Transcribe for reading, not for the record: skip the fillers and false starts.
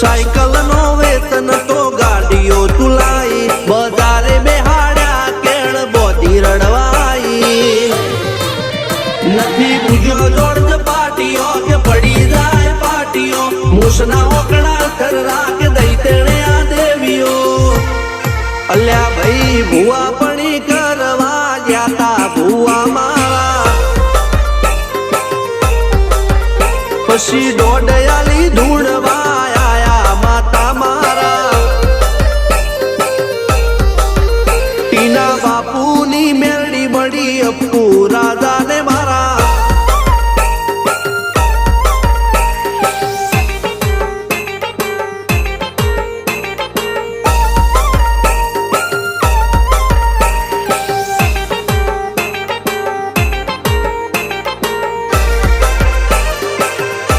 cycle no वेतन तो गाड़ियों तुलाई बजारे बेहाड़ा केड़ बोधी रड़वाई नथी बुझो जोड़ पाटियों के पड़ी जाए पाटियों मुसना ओकड़ा कर राख दई तेने आ देवियो अल्या भाई भुआ पणी करवा जाता भुआ मारा पशी डोडयाली धूड़